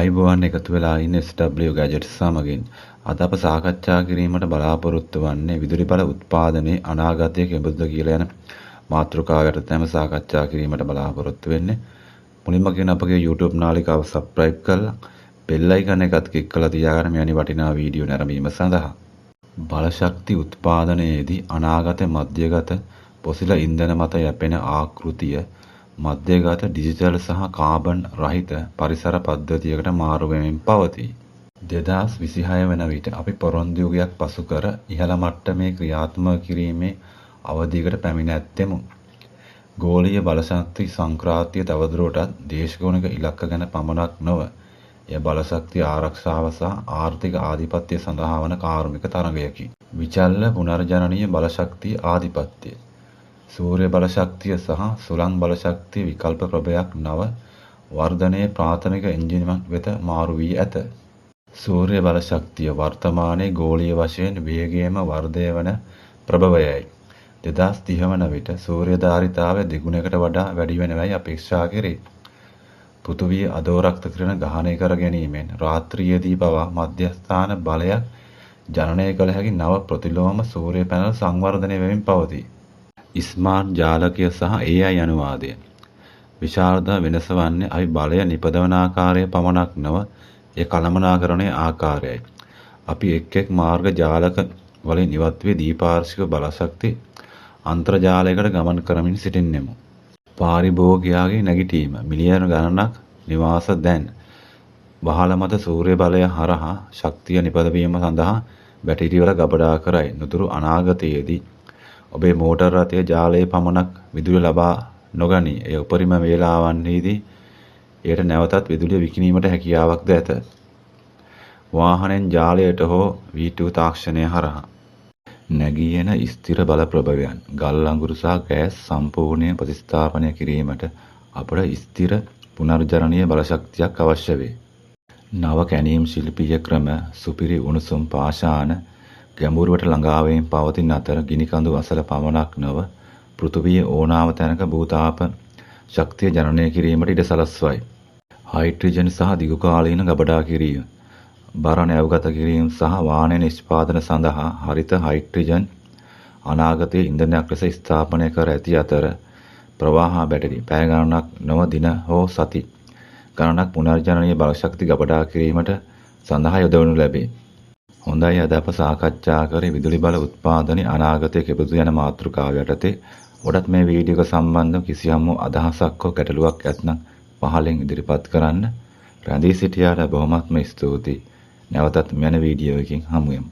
ආයුබෝවන් එකතු වෙලා ඉන්න SW Gadgets සමගින් අද අප සාකච්ඡා කිරීමට බලාපොරොත්තු වන්නේ විදුලි බල උත්පාදනයේ අනාගතය කෙබඳුද කියලා යන මාතෘකාවකට තමයි සාකච්ඡා කිරීමට බලාපොරොත්තු වෙන්නේ. මුලින්ම කියන අපගේ YouTube නාලිකාව subscribe කරලා bell icon එකත් click කරලා තියාගන්න මෙවැනි වටිනා වීඩියෝ නැරඹීම සඳහා. බල ශක්ති උත්පාදනයේදී අනාගත මධ්‍යගත පොසිල ඉන්ධන මත යැපෙන ආකෘතිය මධ්‍යගත ඩිජිටල් සහ කාබන් රහිත පරිසර පද්ධතියකට මාරු වෙමින් පවතී. 2026 වන විට අපි පොරොන්දු යුගයක් පසු කර ඉහළ මට්ටමේ ක්‍රියාත්මක කිරීමේ අවධියකට පැමිණ ඇත්තෙමු. ගෝලීය බලශක්ති සංක්‍රාන්තිය තවදුරටත් දේශගුණික ඉලක්ක ගැන පමණක් නොව එය බලශක්ති ආරක්ෂාව සහ ආර්ථික ආධිපත්‍ය සඳහා වන කාර්මික තරගයකි. විචල්්‍ය පුනර්ජනනීය බලශක්ති ආධිපත්‍ය සූර්ය බලශක්තිය සහ සුළං බලශක්තිය විකල්ප ප්‍රභයක් නව වර්ධනයේ ප්‍රාථමික එන්ජිමක් වෙත මාරු වී ඇත. සූර්ය බලශක්තිය වර්තමානයේ ගෝලීය වශයෙන් වේගයෙන්ම වර්ධනය වන ප්‍රභවයයි. 2030 වන විට සූර්ය ධාරිතාවය දෙගුණයකට වඩා වැඩි වෙනවයි අපේක්ෂා කෙරේ. පෘථිවිය අදෝරක්ත කිරණ ගහණය කර ගැනීමෙන් රාත්‍රියේදී පවා මධ්‍යස්ථාන බලයක් ජනනය කළ හැකි නව ප්‍රතිලෝම සූර්ය පැනල් සංවර්ධනය වෙමින් පවතී. ස්මාර්ට් ජාලකය සහ AI අනුවාදය විශාරද වෙනස වන්නේ අපි බලය නිපදවන ආකාරය පමණක් නොව ඒ කළමනාකරණයේ ආකාරයයි. අපි එක් මාර්ග ජාලක වලින් ඉවත් වී දීපාර්ශ්වික බලශක්ති අන්තර්ජාලයකට ගමන් කරමින් සිටින්නෙමු. පාරිභෝගිකයාගේ නැගිටීම මිලියන ගණනක් නිවාස දැන් වහල මත සූර්ය බලය හරහා ශක්තිය නිපදවීම සඳහා බැටරි වල ගබඩා කරයි. නුදුරු අනාගතයේදී ඔබේ මෝටර් රථයේ ජාලයේ පමණක් විදුලිය ලබා නොගනී. ඒ උපරිම වේලාවන්හිදී එයට නැවතත් විදුලිය විකිණීමට හැකියාවක්ද ඇත. වාහනෙන් ජාලයට හෝ V2 තාක්ෂණය හරහා නැගී එන ස්ථිර බල ප්‍රභවයන් ගල් අඟුරු සහ ගෑස් සම්පූර්ණයෙන් ප්‍රතිස්ථාපනය කිරීමට අපට ස්ථිර පුනර්ජනනීය බලශක්තියක් අවශ්‍ය වේ. නව කැණීම් ශිල්පීය ක්‍රම සුපිරි උණුසුම් පාෂාණ ගැඹුරුවට ළඟාවීම පවතින අතර ගිනිකඳු අසල පමණක් නොව පෘථිවියේ ඕනෑම තැනක භූතාප ශක්තිය ජනනය කිරීමට ඉඩ සලස්වයි. හයිඩ්‍රජන් සහ දිගුකාලීන ගබඩා කිරීම, බර නැව්ගත කිරීම සහ වාහන නිෂ්පාදන සඳහා හරිත හයිඩ්‍රජන් අනාගතයේ ඉන්ධනයක් ලෙස ස්ථාපනය කර ඇති අතර ප්‍රවාහ බැටරි පැය ගණනක් නොව දින හෝ සති ගණනක් පුනර්ජනනීය බලශක්ති ගබඩා කිරීමට සඳහා යොදවනු ලැබේ. හොඳයි, අද අප සාකච්ඡා කරේ විදුලි බල උත්පාදනයේ අනාගතය කෙබඳු යන මාතෘකාව යටතේ. ඔබට මේ වීඩියෝ එක සම්බන්ධව කිසියම් අදහසක් හෝ ගැටලුවක් ඇත්නම් පහලින් ඉදිරිපත් කරන්න. රැඳී සිටියාට බොහොමත්ම ස්තුතියි. නැවතත් මෙවැනි වීඩියෝ එකකින් හමු වෙමු.